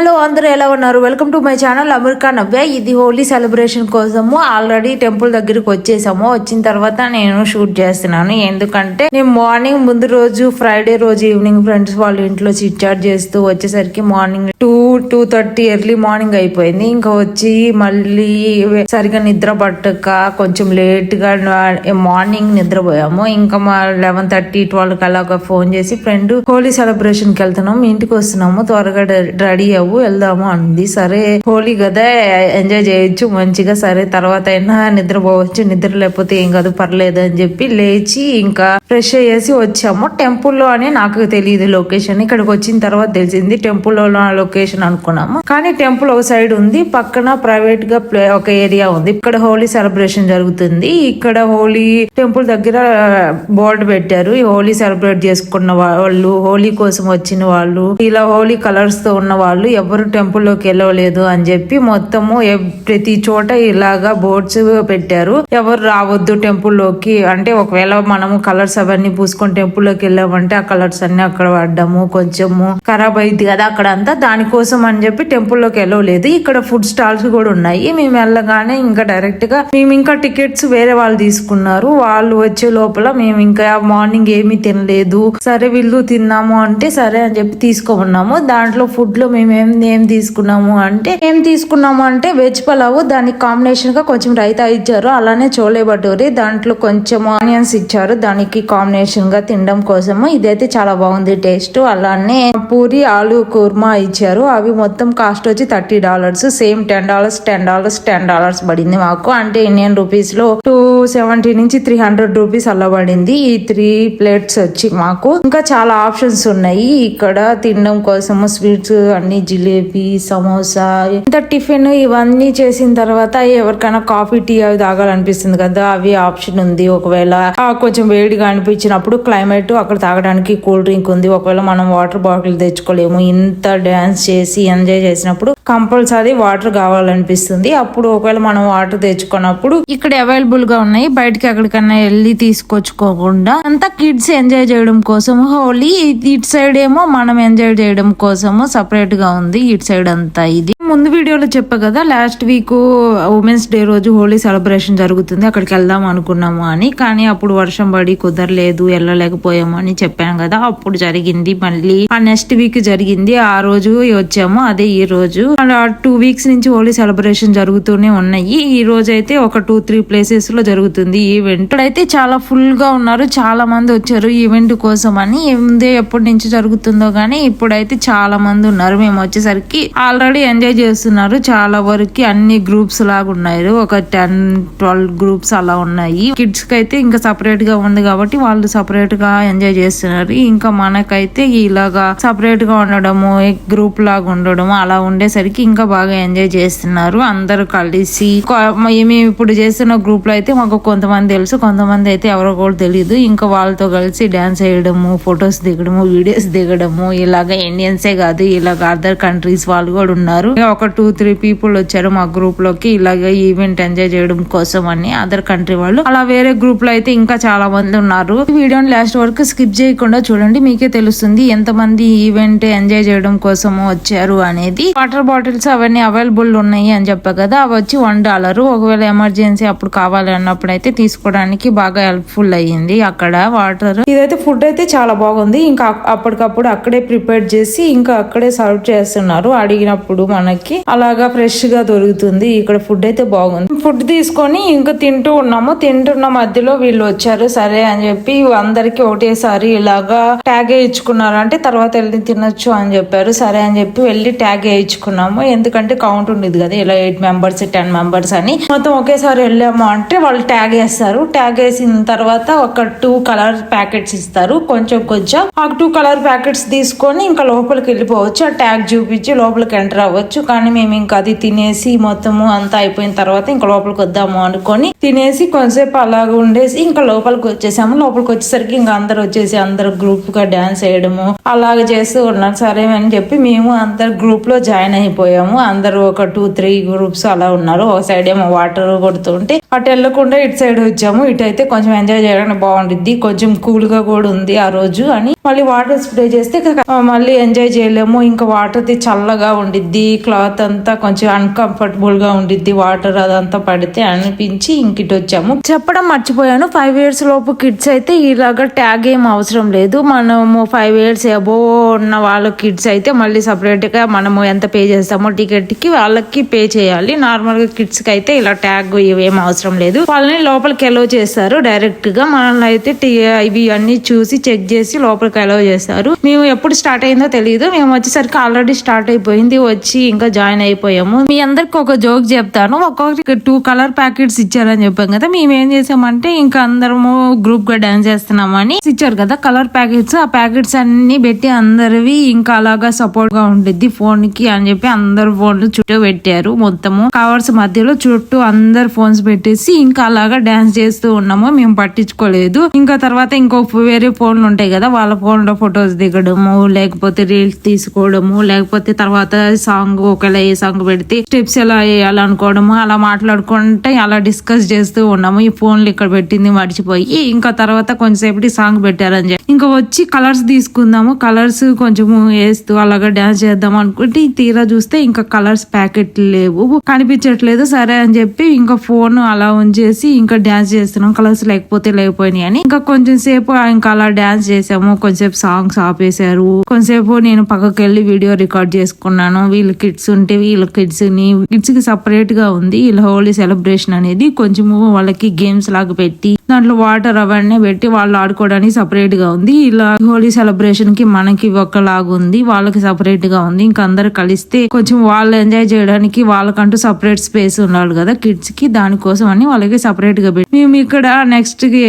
Hello అందరూ ఎలా ఉన్నారు? Welcome to my channel America Navya. ఇది హోలీ సెలబ్రేషన్ కోసము ఆల్రెడీ టెంపుల్ దగ్గరికి వచ్చేసాము. వచ్చిన తర్వాత నేను షూట్ చేస్తున్నాను. ఎందుకంటే నేను మార్నింగ్ ముందు రోజు ఫ్రైడే రోజు ఈవినింగ్ ఫ్రెండ్స్ వాళ్ళ ఇంట్లో చిట్ చాట్ చేస్తూ వచ్చేసరికి మార్నింగ్ 2:30 ఎర్లీ మార్నింగ్ అయిపోయింది. ఇంకా వచ్చి మళ్ళీ సరిగా నిద్ర పట్టక కొంచెం లేట్ గా మార్నింగ్ నిద్రపోయాము. ఇంకా 11:30-12 అలాగా ఫోన్ చేసి ఫ్రెండ్ హోలీ సెలబ్రేషన్ కి వెళ్తున్నాము, ఇంటికి వస్తున్నాము, త్వరగా రెడీ అవ్వు వెళ్దాము అంది. సరే హోలీ కదా ఎంజాయ్ చేయొచ్చు మంచిగా, సరే తర్వాత అయినా నిద్రపోవచ్చు, నిద్ర లేకపోతే ఏం కాదు పర్లేదు అని చెప్పి లేచి ఇంకా ఫ్రెష్ అయ్యేసి వచ్చాము. టెంపుల్ లో అని నాకు తెలియదు లొకేషన్. ఇక్కడికి వచ్చిన తర్వాత తెలిసింది టెంపుల్ లో లొకేషన్ అనుకున్నాము. కానీ టెంపుల్ ఒక సైడ్ ఉంది, పక్కన ప్రైవేట్ గా ఒక ఏరియా ఉంది. ఇక్కడ హోలీ సెలబ్రేషన్ జరుగుతుంది. ఇక్కడ హోలీ టెంపుల్ దగ్గర బోర్డు పెట్టారు, హోలీ సెలబ్రేట్ చేసుకున్న వాళ్ళు, హోలీ కోసం వచ్చిన వాళ్ళు, ఇలా హోలీ కలర్స్ తో ఉన్న వాళ్ళు ఎవరు టెంపుల్ లోకి వెళ్ళలేదు అని చెప్పి మొత్తము ప్రతి చోట ఇలాగా బోర్డ్స్ పెట్టారు. ఎవరు రావద్దు టెంపుల్ లోకి, అంటే ఒకవేళ మనము కలర్స్ అవన్నీ పూసుకొని టెంపుల్ లోకి వెళ్ళామంటే ఆ కలర్స్ అన్ని అక్కడ పడ్డాము కొంచెము ఖరాబ్ అయింది కదా అక్కడ అంతా, దానికోసం అని చెప్పి టెంపుల్ లోకి వెళ్ళలేదు. ఇక్కడ ఫుడ్ స్టాల్స్ కూడా ఉన్నాయి. మేము వెళ్ళగానే ఇంకా డైరెక్ట్ గా మేము ఇంకా టికెట్స్ వేరే వాళ్ళు తీసుకున్నారు. వాళ్ళు వచ్చే లోపల మేము ఇంకా మార్నింగ్ ఏమీ తినలేదు. సరే వీళ్ళు తిన్నాము అంటే సరే అని చెప్పి తీసుకోమన్నాము. దాంట్లో ఫుడ్ లో మేము ఏం తీసుకున్నాము అంటే వెజ్ పలావ్, దానికి కాంబినేషన్ గా కొంచెం రైతా ఇచ్చారు, అలానే చోలే భటూరి, దాంట్లో కొంచెం ఆనియన్స్ ఇచ్చారు దానికి కాంబినేషన్ గా తినడం కోసము. ఇదైతే చాలా బాగుంది టేస్ట్. అలానే పూరి ఆలు కుర్మా ఇచ్చారు. అవి మొత్తం కాస్ట్ వచ్చి $30, సేమ్ $10 పడింది మాకు. అంటే ఇండియన్ రూపీస్ లో 270 నుంచి 300 రూపీస్ అలా పడింది ఈ 3 ప్లేట్స్ వచ్చి మాకు. ఇంకా చాలా ఆప్షన్స్ ఉన్నాయి ఇక్కడ తినడం కోసము, స్వీట్స్ అన్ని, జిలేబీ, సమోసా, ఇంత టిఫిన్ ఇవన్నీ చేసిన తర్వాత ఎవరికైనా కాఫీ టీ అవి తాగాలనిపిస్తుంది కదా, అవి ఆప్షన్ ఉంది. ఒకవేళ కొంచెం వేడిగా అనిపించినప్పుడు క్లైమేట్ అక్కడ తాగడానికి కూల్ డ్రింక్ ఉంది. ఒకవేళ మనం వాటర్ బాటిల్ తెచ్చుకోలేము, ఇంత డాన్స్ చేసి ఎంజాయ్ చేసినప్పుడు కంపల్సరీ వాటర్ కావాలనిపిస్తుంది. అప్పుడు ఒకవేళ మనం వాటర్ తెచ్చుకున్నప్పుడు ఇక్కడ అవైలబుల్ గా ఉన్నాయి. బయటకి ఎక్కడికన్నా వెళ్ళి తీసుకొచ్చుకోకుండా అంతా కిడ్స్ ఎంజాయ్ చేయడం కోసం హోలీ. ఇటు సైడ్ ఏమో మనం ఎంజాయ్ చేయడం కోసము సపరేట్ గా ఉంది ఇటు సైడ్ అంతా. ఇది ముందు వీడియోలో చెప్పా కదా, లాస్ట్ వీక్ ఉమెన్స్ డే రోజు హోలీ సెలబ్రేషన్ జరుగుతుంది, అక్కడికి వెళ్దాం అనుకున్నాము అని. కానీ అప్పుడు వర్షం పడి కుదరలేదు, వెళ్ళలేకపోయాము అని చెప్పాను కదా. అప్పుడు జరిగింది మళ్ళీ ఆ నెక్స్ట్ వీక్ జరిగింది. ఆ రోజు వచ్చాము, అదే ఈ రోజు. 2 వీక్స్ నుంచి హోలీ సెలబ్రేషన్ జరుగుతూనే ఉన్నాయి. ఈ రోజు అయితే ఒక 2-3 ప్లేసెస్ లో జరుగుతుంది ఈవెంట్. ఇక్కడైతే చాలా ఫుల్ గా ఉన్నారు, చాలా మంది వచ్చారు ఈవెంట్ కోసం అని. ముందే ఎప్పటి నుంచి జరుగుతుందో గానీ ఇప్పుడైతే చాలా మంది ఉన్నారు. మేము వచ్చేసరికి ఆల్రెడీ ఎంజాయ్ చేస్తున్నారు చాలా వరకు. అన్ని గ్రూప్స్ లాగా ఉన్నాయి, ఒక 10-12 గ్రూప్స్ అలా ఉన్నాయి. కిడ్స్ కి అయితే ఇంకా సపరేట్ గా ఉంది కాబట్టి వాళ్ళు సపరేట్ గా ఎంజాయ్ చేస్తున్నారు. ఇంకా మనకైతే ఇలాగా సపరేట్ గా ఉండడము, గ్రూప్ లాగా ఉండడము అలా ఉండేసరికి ఇంకా బాగా ఎంజాయ్ చేస్తున్నారు అందరూ కలిసి. మేము ఇప్పుడు చేస్తున్న గ్రూప్ లో అయితే మాకు కొంతమంది తెలుసు, కొంతమంది అయితే ఎవరో కూడా తెలియదు. ఇంకా వాళ్ళతో కలిసి డాన్స్ వేయడము, ఫొటోస్ దిగడము, వీడియోస్ దిగడము, ఇలాగా ఇండియన్సే కాదు ఇలాగ అదర్ కంట్రీస్ వాళ్ళు కూడా ఉన్నారు. ఒక 2-3 పీపుల్ వచ్చారు మా గ్రూప్ లోకి ఇలాగ ఈవెంట్ ఎంజాయ్ చేయడం కోసం అని, అదర్ కంట్రీ వాళ్ళు. అలా వేరే గ్రూప్ లో అయితే ఇంకా చాలా మంది ఉన్నారు. ఈ వీడియోని లాస్ట్ వరకు స్కిప్ చేయకుండా చూడండి, మీకే తెలుస్తుంది ఎంత మంది ఈవెంట్ ఎంజాయ్ చేయడం కోసము వచ్చారు అనేది. వాటర్ బాటిల్స్ అవన్నీ అవైలబుల్ ఉన్నాయి అని చెప్పా కదా, అవి వచ్చి $1. ఒకవేళ ఎమర్జెన్సీ అప్పుడు కావాలి అన్నప్పుడు అయితే తీసుకోవడానికి బాగా హెల్ప్ఫుల్ అయ్యింది అక్కడ వాటర్. ఇదైతే ఫుడ్ అయితే చాలా బాగుంది. ఇంకా అప్పటికప్పుడు అక్కడే ప్రిపేర్ చేసి ఇంకా అక్కడే సర్వ్ చేస్తున్నారు. అడిగినప్పుడు మనకి అలాగా ఫ్రెష్ గా దొరుకుతుంది. ఇక్కడ ఫుడ్ అయితే బాగుంది. ఫుడ్ తీసుకొని ఇంకా తింటూ ఉన్నాము. తింటున్న మధ్యలో వీళ్ళు వచ్చారు. సరే అని చెప్పి అందరికి ఒకటేసారి ఇలాగా ట్యాగ్ వేయించుకున్నారు, అంటే తర్వాత వెళ్ళి తినొచ్చు అని చెప్పారు. సరే అని చెప్పి వెళ్ళి ట్యాగ్ వేయించుకున్నాము. ఎందుకంటే కౌంట్ ఉండేది కదా, ఇలా 8 మెంబర్స్ 10 మెంబర్స్ అని. మొత్తం ఒకేసారి వెళ్ళాము అంటే వాళ్ళు ట్యాగ్ వేస్తారు. ట్యాగ్ వేసిన తర్వాత ఒక 2 కలర్ ప్యాకెట్స్ ఇస్తారు, కొంచెం ఆ 2 కలర్ ప్యాకెట్స్ తీసుకొని ఇంకా లోపలికి వెళ్ళిపోవచ్చు. ఆ ట్యాగ్ చూపించి లోపలికి ఎంటర్ అవ్వచ్చు. కానీ మేము ఇంకా అది తినేసి మొత్తము అంతా అయిపోయిన తర్వాత ఇంకా లోపలికి వద్దాము అనుకొని తినేసి కొంతసేపు అలాగ ఉండేసి ఇంకా లోపలికి వచ్చేసాము. లోపలికి వచ్చేసరికి ఇంకా అందరు వచ్చేసి అందరు గ్రూప్ గా డాన్స్ వేయడము అలాగ చేస్తూ ఉన్నారు. సరే అని చెప్పి మేము అందరు గ్రూప్ లో జాయిన్ అయిపోయాము. అందరూ ఒక 2-3 గ్రూప్స్ అలా ఉన్నారు. ఒక సైడ్ ఏమో వాటర్ కొడుతుంటే అటు వెళ్ళకుండా ఇటు సైడ్ వచ్చాము. ఇటు అయితే కొంచెం ఎంజాయ్ చేయడానికి బాగుండిద్ది, కొంచెం కూల్ గా కూడా ఉంది ఆ రోజు అని మళ్ళీ వాటర్ స్ప్రే చేస్తే మళ్ళీ ఎంజాయ్ చేయలేము. ఇంకా వాటర్ చల్లగా ఉండిద్ది, క్లాత్ అంతా కొంచెం అన్కంఫర్టబుల్ గా ఉండిద్ది, వాటర్ అదంతా పడితే అనిపించి ఇంక ఇటు వచ్చాము. చెప్పడం మర్చిపోయాను, 5 years లోపు కిడ్స్ అయితే ఇలాగా ట్యాగ్ ఏం అవసరం లేదు. మనము 5 years అబోవ్ ఉన్న వాళ్ళ కిడ్స్ అయితే మళ్ళీ సపరేట్ గా మనము ఎంత పే చేస్తామో టికెట్ కి వాళ్ళకి పే చేయాలి. నార్మల్ గా కిడ్స్ కి అయితే ఇలా ట్యాగ్ ఇవేం అవసరం లేదు. వాళ్ళని లోపలికి ఎలో చేస్తారు డైరెక్ట్ గా. మనల్ని అయితే ఇవి అన్ని చూసి చెక్ చేసి లోపలికి ఎలో చేస్తారు. మేము ఎప్పుడు స్టార్ట్ అయిందో తెలియదు, మేము వచ్చేసరికి ఆల్రెడీ స్టార్ట్ అయిపోయింది. వచ్చి ఇంకా జాయిన్ అయిపోయాము. మీ అందరికి ఒక జోక్ చెప్తాను. ఒక్కొక్కరికి 2 కలర్ ప్యాకెట్స్ ఇచ్చారని చెప్పాం కదా, మేము ఏం చేసామంటే ఇంకా అందరము గ్రూప్ గా డాన్స్ చేస్తున్నామని ఇచ్చారు కదా కలర్ ప్యాకెట్స్. ఆ ప్యాకెట్స్ అన్ని పెట్టి అందరివి ఇంకా అలాగా సపోర్ట్ గా ఉండిద్ది ఫోన్ కి అని చెప్పి అందరు ఫోన్లు చుట్టూ పెట్టారు. మొత్తము కవర్స్ మధ్యలో చుట్టూ అందరు ఫోన్స్ పెట్టేసి ఇంకా అలాగా డాన్స్ చేస్తూ ఉన్నాము. మేము పట్టించుకోలేదు. ఇంకా తర్వాత ఇంకో వేరే ఫోన్లు ఉంటాయి కదా, వాళ్ళ ఫోన్ లో ఫొటోస్ దిగడము, లేకపోతే రీల్స్ తీసుకోవడము, లేకపోతే తర్వాత సాంగ్ ఒకవేళ ఏ సాంగ్ పెడితే స్టెప్స్ ఎలా వేయాలనుకోవడము, అలా మాట్లాడుకుంటే అలా డిస్కస్ చేస్తూ ఉన్నాము. ఈ ఫోన్లు ఇక్కడ పెట్టింది మర్చిపోయి ఇంకా తర్వాత కొంచెంసేపటి సాంగ్ పెట్టారని చెప్పి ఇంకా వచ్చి కలర్స్ తీసుకుందాము, కలర్స్ కొంచెము వేస్తూ అలాగా డాన్స్ చేద్దాం అనుకుంటే తీరా చూస్తే ఇంకా కలర్స్ ప్యాకెట్ లేవు, కనిపించట్లేదు. సరే అని చెప్పి ఇంకా ఫోన్ అలా ఉంచేసి ఇంకా డాన్స్ చేస్తున్నాం, కలర్స్ లేకపోతే లేకపోయినాయి అని. ఇంకా కొంచెం సేపు ఇంకా అలా డాన్స్ చేసాము. కొంచెంసేపు సాంగ్స్ ఆపేశారు. కొంచెంసేపు నేను పక్కకి వెళ్ళి వీడియో రికార్డ్ చేసుకున్నాను. వీళ్ళ కిడ్స్ ఉంటే వీళ్ళ కిడ్స్ కి సపరేట్ గా ఉంది. వీళ్ళ హోలీ సెలబ్రేషన్ అనేది కొంచెము వాళ్ళకి గేమ్స్ లాగా పెట్టి దాంట్లో వాటర్ అవన్నీ పెట్టి వాళ్ళు ఆడుకోవడానికి సపరేట్ గా ఉంది. ఇలా హోలీ సెలబ్రేషన్ కి మనకి ఒకలాగా ఉంది, వాళ్ళకి సపరేట్ గా ఉంది. ఇంకా అందరు కలిస్తే కొంచెం వాళ్ళు ఎంజాయ్ చేయడానికి వాళ్ళకంటూ సపరేట్ స్పేస్ ఉండాలి కదా కిడ్స్ కి, దానికోసం అని వాళ్ళకి సపరేట్ గా పెట్టి మేము ఇక్కడ నెక్స్ట్ కి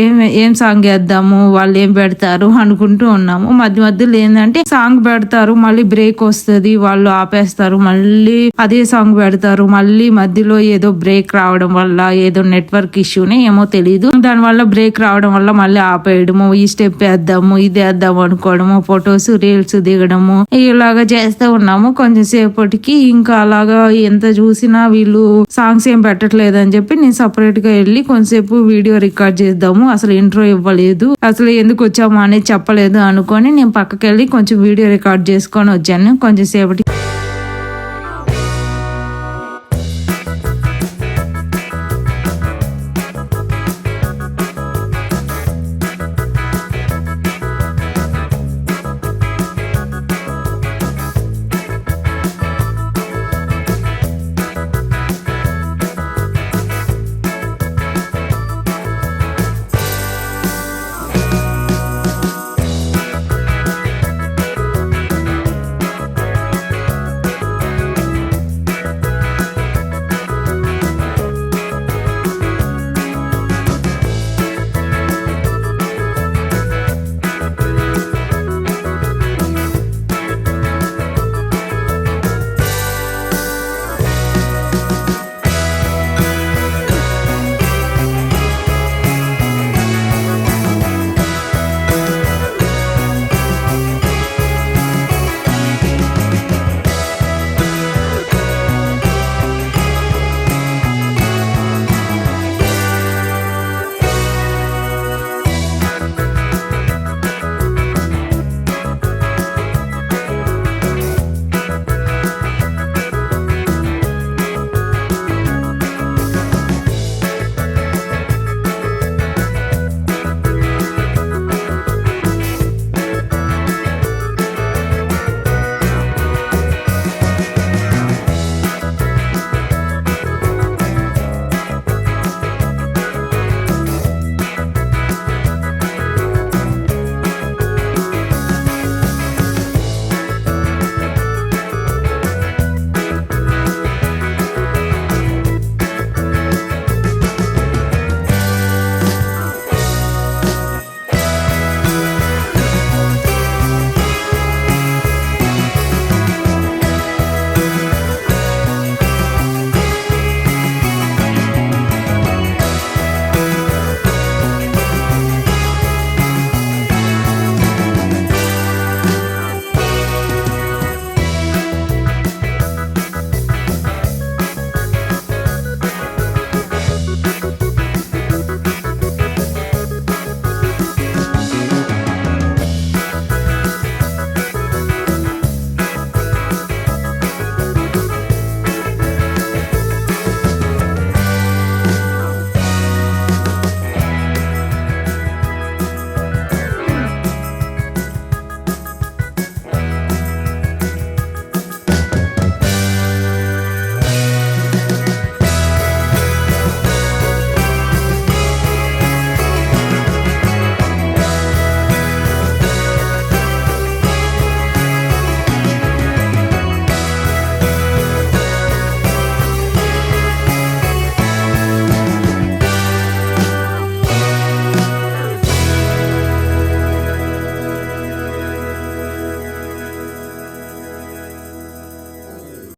ఏం సాంగ్ వేద్దాము, వాళ్ళు ఏం పెడతారు అనుకుంటూ ఉన్నాము. మధ్య మధ్యలో ఏంటంటే సాంగ్ పెడతారు, మళ్ళీ బ్రేక్ వస్తుంది, వాళ్ళు ఆపేస్తారు, మళ్ళీ అదే సాంగ్ పెడతారు, మళ్ళీ మధ్యలో ఏదో బ్రేక్ రావడం వల్ల ఏదో నెట్వర్క్ ఇష్యూనే ఏమో తెలియదు, దాని వల్ల బ్రేక్ రావడం వల్ల మళ్ళీ ఆపేయడము, ఈ స్టెప్ వేద్దాము ఇది వేద్దాము అనుకోవడము, ఫొటోస్ రీల్స్ దిగడము ఇలాగా చేస్తూ ఉన్నాము. కొంచెం సేపటికి ఇంకా అలాగా ఎంత చూసినా వీళ్ళు సాంగ్స్ ఏం పెట్టట్లేదు అని చెప్పి నేను సపరేట్ గా వెళ్ళి కొంచెంసేపు వీడియో రికార్డ్ చేద్దాము. అసలు ఇంట్రో ఇవ్వలేదు, అసలు ఎందుకు వచ్చాము అనేది చెప్పలేదు అనుకొని నేను పక్కకి వెళ్ళి కొంచెం వీడియో రికార్డ్ చేసుకొని వచ్చాను కొంచెం సేపటి.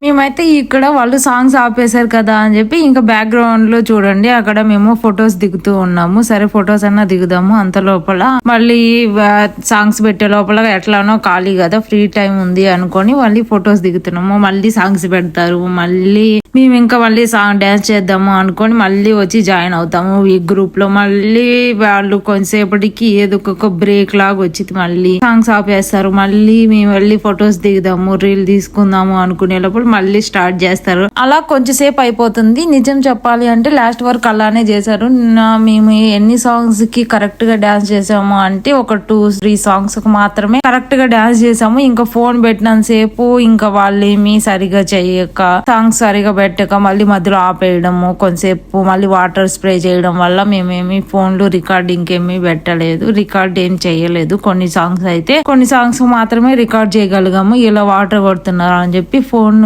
మేమైతే ఇక్కడ వాళ్ళు సాంగ్స్ ఆపేశారు కదా అని చెప్పి ఇంకా బ్యాక్గ్రౌండ్ లో చూడండి అక్కడ మేము ఫొటోస్ దిగుతూ ఉన్నాము. సరే ఫొటోస్ అన్నా దిగుదాము అంత లోపల మళ్ళీ సాంగ్స్ పెట్టే లోపల ఎట్లానో ఖాళీ కదా ఫ్రీ టైం ఉంది అనుకొని మళ్ళీ ఫొటోస్ దిగుతున్నాము. మళ్ళీ సాంగ్స్ పెడతారు, మళ్ళీ మేము ఇంకా మళ్ళీ సాంగ్ డాన్స్ చేద్దాము అనుకొని మళ్ళీ వచ్చి జాయిన్ అవుతాము ఈ గ్రూప్ లో. మళ్ళీ వాళ్ళు కొంతసేపటికి ఏదో ఒక బ్రేక్ లాగా వచ్చి మళ్ళీ సాంగ్స్ ఆపేస్తారు. మళ్ళీ మేము వెళ్ళి ఫొటోస్ దిగుదాము, రీల్ తీసుకుందాము అనుకునేటప్పుడు మళ్ళీ స్టార్ట్ చేస్తారు. అలా కొంచెంసేపు అయిపోతుంది. నిజం చెప్పాలి అంటే లాస్ట్ వరకు అలానే చేశారు. మేము ఎన్ని సాంగ్స్ కి కరెక్ట్ గా డాన్స్ చేసాము అంటే ఒక 2-3 సాంగ్స్ కి మాత్రమే కరెక్ట్ గా డాన్స్ చేసాము. ఇంకా ఫోన్ పెట్టినంత సేపు ఇంకా వాళ్ళేమి సరిగా చెయ్యక సాంగ్స్ సరిగా పెట్టక మళ్ళీ మధ్యలో ఆపేయడము, కొంతసేపు మళ్ళీ వాటర్ స్ప్రే చేయడం వల్ల మేమేమి ఫోన్లు రికార్డింగ్ ఏమి పెట్టలేదు, రికార్డ్ ఏం చేయలేదు. కొన్ని సాంగ్స్ మాత్రమే రికార్డ్ చేయగలిగాము. ఇలా వాటర్ కొడుతున్నారు అని చెప్పి ఫోన్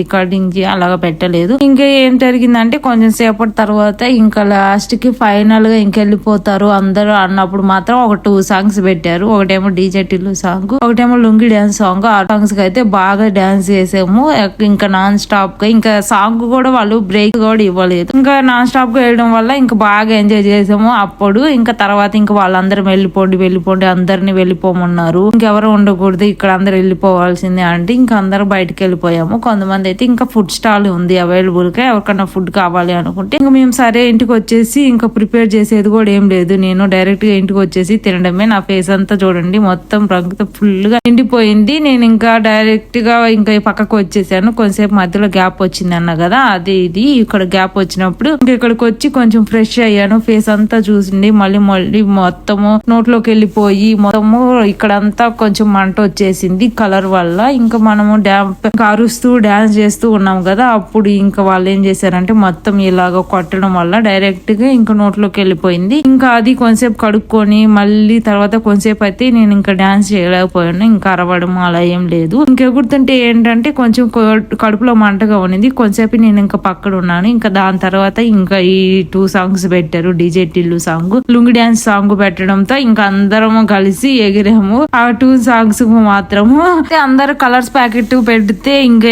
రికార్డింగ్ అలాగా పెట్టలేదు. ఇంకా ఏం జరిగిందంటే కొంచెం సేపటి తర్వాత ఇంకా లాస్ట్ కి ఫైనల్ గా ఇంకెళ్ళిపోతారు అందరూ అన్నప్పుడు మాత్రం ఒక 2 సాంగ్స్ పెట్టారు. ఒకటేమో డీజే టిల్లు సాంగ్, ఒకటేమో లుంగి డాన్స్ సాంగ్. ఆ సాంగ్స్ కి అయితే బాగా డాన్స్ చేసాము ఇంకా నాన్ స్టాప్ గా. ఇంకా సాంగ్ కూడా వాళ్ళు బ్రేక్ కూడా ఇవ్వలేదు. ఇంకా నాన్ స్టాప్ గా వేయడం వల్ల ఇంకా బాగా ఎంజాయ్ చేసాము అప్పుడు. ఇంకా తర్వాత ఇంకా వాళ్ళందరం వెళ్ళిపోండి అందరినీ వెళ్ళిపోమన్నారు. ఇంకెవరు ఉండకూడదు ఇక్కడ అందరు వెళ్ళిపోవాల్సిందే అంటే ఇంకా అందరూ బయటకు వెళ్ళిపోయాము. కొంతమంది అయితే ఇంకా ఫుడ్ స్టాల్ ఉంది అవైలబుల్ గా, ఎవరికైనా ఫుడ్ కావాలి అనుకుంటే ఇంకా మేము సరే ఇంటికి వచ్చేసి ఇంకా ప్రిపేర్ చేసేది కూడా ఏం లేదు. నేను డైరెక్ట్ గా ఇంటికి వచ్చేసి తినడమే. నా ఫేస్ అంతా చూడండి మొత్తం రంగుతో ఫుల్ గా నిండిపోయింది. నేను ఇంకా డైరెక్ట్ గా ఇంకా పక్కకు వచ్చేసాను. కొంతసేపు మధ్యలో గ్యాప్ వచ్చింది అన్న కదా, అది ఇది ఇక్కడ గ్యాప్ వచ్చినప్పుడు ఇంకా ఇక్కడికి వచ్చి కొంచెం ఫ్రెష్ అయ్యాను. ఫేస్ అంతా చూసింది మళ్ళీ మొత్తము నోట్లోకి వెళ్ళిపోయి మొత్తము ఇక్కడంతా కొంచెం మంట వచ్చేసింది కలర్ వల్ల. ఇంకా మనము అరుస్తూ డాన్స్ చేస్తూ ఉన్నాం కదా, అప్పుడు ఇంకా వాళ్ళు ఏం చేశారంటే మొత్తం ఇలాగ కొట్టడం వల్ల డైరెక్ట్ గా ఇంకా నోట్లోకి వెళ్ళిపోయింది. ఇంకా అది కొంతసేపు కడుక్కొని మళ్ళీ తర్వాత కొంతసేపు అయితే నేను ఇంకా డాన్స్ చేయలేకపోయాను. ఇంకా అరవడం అలా ఏం లేదు. ఇంకెగురుతుంటే ఏంటంటే కొంచెం కడుపులో మంటగా ఉన్నది. కొంతసేపు నేను ఇంకా పక్కన ఉన్నాను. ఇంకా దాని తర్వాత ఇంకా ఈ 2 సాంగ్స్ పెట్టారు, DJ Tillu song, lungi dance song పెట్టడంతో ఇంకా అందరము కలిసి ఎగిరాము. ఆ 2 సాంగ్స్ మాత్రము అందరు కలర్స్ ప్యాకెట్ పెడితే ఇంకా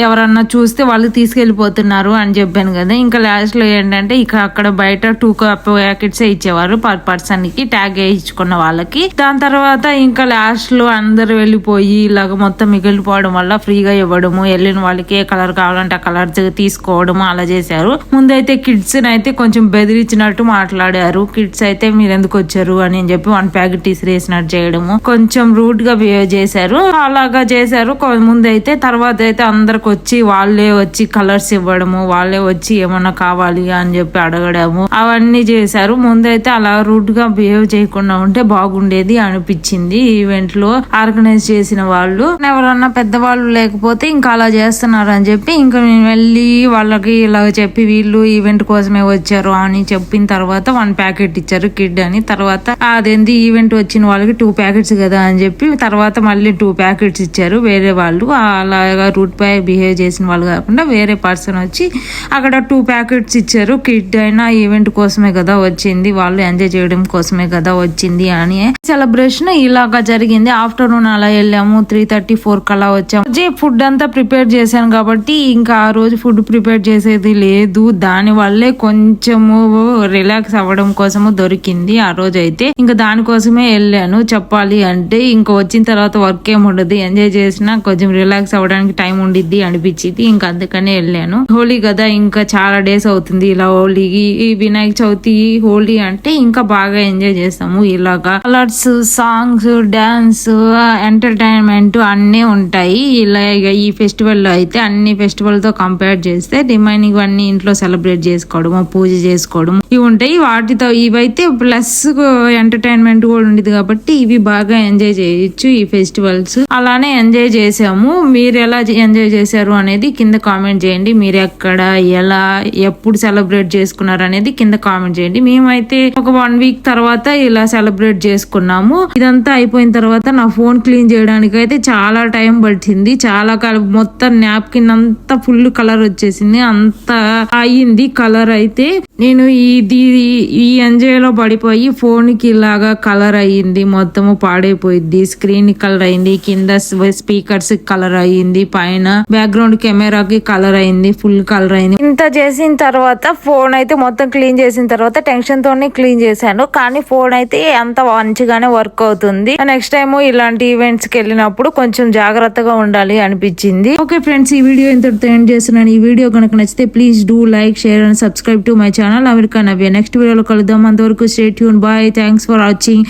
ఎవరన్నా చూస్తే వాళ్ళు తీసుకెళ్లిపోతున్నారు అని చెప్పాను కదా. ఇంకా లాస్ట్ లో ఏంటంటే ఇక అక్కడ బయట 2 ప్యాకెట్స్ ఇచ్చేవారు పర్ పర్సన్ కి, ట్యాగ్ వేయించుకున్న వాళ్ళకి. దాని తర్వాత ఇంకా లాస్ట్ లో అందరు వెళ్ళిపోయి ఇలాగ మొత్తం మిగిలిపోవడం వల్ల ఫ్రీగా ఇవ్వడము, వెళ్ళిన వాళ్ళకి ఏ కలర్ కావాలంటే ఆ కలర్ తీసుకోవడం అలా చేశారు. ముందైతే కిడ్స్ అయితే కొంచెం బెదిరించినట్టు మాట్లాడారు. కిడ్స్ అయితే మీరు ఎందుకు వచ్చారు అని చెప్పి 1 ప్యాకెట్ తీసిరేసినట్టు చేయడము, కొంచెం రూట్ గా బిహేవ్ చేశారు. అలాగా చేశారు ముందైతే. తర్వాత అయితే అందరికి వచ్చి వాళ్ళే వచ్చి కలర్స్ ఇవ్వడము, వాళ్ళే వచ్చి ఏమన్నా కావాలి అని చెప్పి అడగడము అవన్నీ చేశారు. ముందైతే అలా రూట్ గా బిహేవ్ చేయకుండా ఉంటే బాగుండేది అనిపించింది. ఈవెంట్ లో ఆర్గనైజ్ చేసిన వాళ్ళు ఎవరన్నా పెద్దవాళ్ళు లేకపోతే ఇంకా అలా చేస్తున్నారు అని చెప్పి ఇంకా నేను వెళ్ళి వాళ్ళకి ఇలా చెప్పి వీళ్ళు ఈవెంట్ కోసమే వచ్చారు అని చెప్పిన తర్వాత 1 ప్యాకెట్ ఇచ్చారు కిడ్ అని. తర్వాత అదేంది ఈవెంట్ వచ్చిన వాళ్ళకి 2 ప్యాకెట్స్ కదా అని చెప్పి తర్వాత మళ్ళీ 2 ప్యాకెట్స్ ఇచ్చారు వేరే వాళ్ళు. అలాగా రూట్ పై బిహేవ్ చేసిన వాళ్ళు కాకుండా వేరే పర్సన్ వచ్చి అక్కడ 2 ప్యాకెట్స్ ఇచ్చారు. కిడ్ అయినా ఈవెంట్ కోసమే కదా వచ్చింది, వాళ్ళు ఎంజాయ్ చేయడం కోసమే కదా వచ్చింది అని. సెలబ్రేషన్ ఇలాగా జరిగింది. ఆఫ్టర్నూన్ అలా వెళ్ళాము, 3:34 కలా వచ్చాము. ఫుడ్ అంతా ప్రిపేర్ చేశాను కాబట్టి ఇంకా ఆ రోజు ఫుడ్ ప్రిపేర్ చేసేది లేదు. దాని వల్లే కొంచెము రిలాక్స్ అవ్వడం కోసము దొరికింది ఆ రోజు అయితే. ఇంకా దానికోసమే వెళ్ళాను చెప్పాలి అంటే. ఇంకా వచ్చిన తర్వాత వర్క్ ఏమి ఉండదు, ఎంజాయ్ చేసినా కొంచెం రిలాక్స్ అవ్వడానికి టైం ఉండిద్ది అనిపించింది. ఇంకా అందుకనే వెళ్ళాను. హోలీ కదా ఇంకా చాలా డేస్ అవుతుంది ఇలా హోలీకి. ఈ వినాయక చవితి హోలీ అంటే ఇంకా బాగా ఎంజాయ్ చేస్తాము. ఇలాగా కలర్స్, సాంగ్స్, డాన్స్, ఎంటర్టైన్మెంట్ అన్నీ ఉంటాయి. ఇలా ఈ ఫెస్టివల్ లో అయితే అన్ని ఫెస్టివల్ తో కంపేర్ చేస్తే రిమైనింగ్ అన్ని ఇంట్లో సెలబ్రేట్ చేసుకోవడము, పూజ చేసుకోవడం ఇవి ఉంటాయి. వాటితో ఇవైతే ప్లస్ ఎంటర్టైన్మెంట్ కూడా ఉండేది కాబట్టి ఇవి బాగా ఎంజాయ్ చేయొచ్చు ఈ ఫెస్టివల్స్. అలానే ఎంజాయ్ చేసాము. మీరు ఎలా ఎంజాయ్ చేశారు అనేది కింద కామెంట్ చేయండి. మీరు ఎక్కడ, ఎలా, ఎప్పుడు సెలబ్రేట్ చేసుకున్నారు అనేది కింద కామెంట్ చేయండి. మేమైతే ఒక 1 వీక్ తర్వాత ఇలా సెలబ్రేట్ చేసుకున్నాము. ఇదంతా అయిపోయిన తర్వాత నా ఫోన్ క్లీన్ చేయడానికి అయితే చాలా టైం పట్టింది. చాలా మొత్తం నాప్కిన్ అంతా ఫుల్ కలర్ వచ్చేసింది, అంత అయ్యింది కలర్ అయితే. నేను ఈ ఎంజాయ్ లో పడిపోయి ఫోన్ కి ఇలాగా కలర్ అయ్యింది, మొత్తము పాడైపోయింది. స్క్రీన్ కలర్ అయింది, కింద స్పీకర్స్ కలర్ అయ్యింది, పైన బ్యాక్గ్రౌండ్ కెమెరాకి కలర్ అయింది, ఫుల్ కలర్ అయింది. ఇంత చేసిన తర్వాత ఫోన్ అయితే మొత్తం క్లీన్ చేసిన తర్వాత టెన్షన్ తోనే క్లీన్ చేశాను, కానీ ఫోన్ అయితే అంత మంచిగానే వర్క్ అవుతుంది. నెక్స్ట్ టైం ఇలాంటి ఈవెంట్స్ కి వెళ్ళినప్పుడు కొంచెం జాగ్రత్తగా ఉండాలి అనిపించింది. ఓకే ఫ్రెండ్స్, ఈ వీడియో ఇంతటితో ఎండ్ చేస్తున్నాను. ఈ వీడియో కనుక నచ్చితే please do like, share and subscribe to my channel America Navya. Next వీడియోలో కలుద్దాం. అంతవరకు stay tune. Bye. Thanks for watching.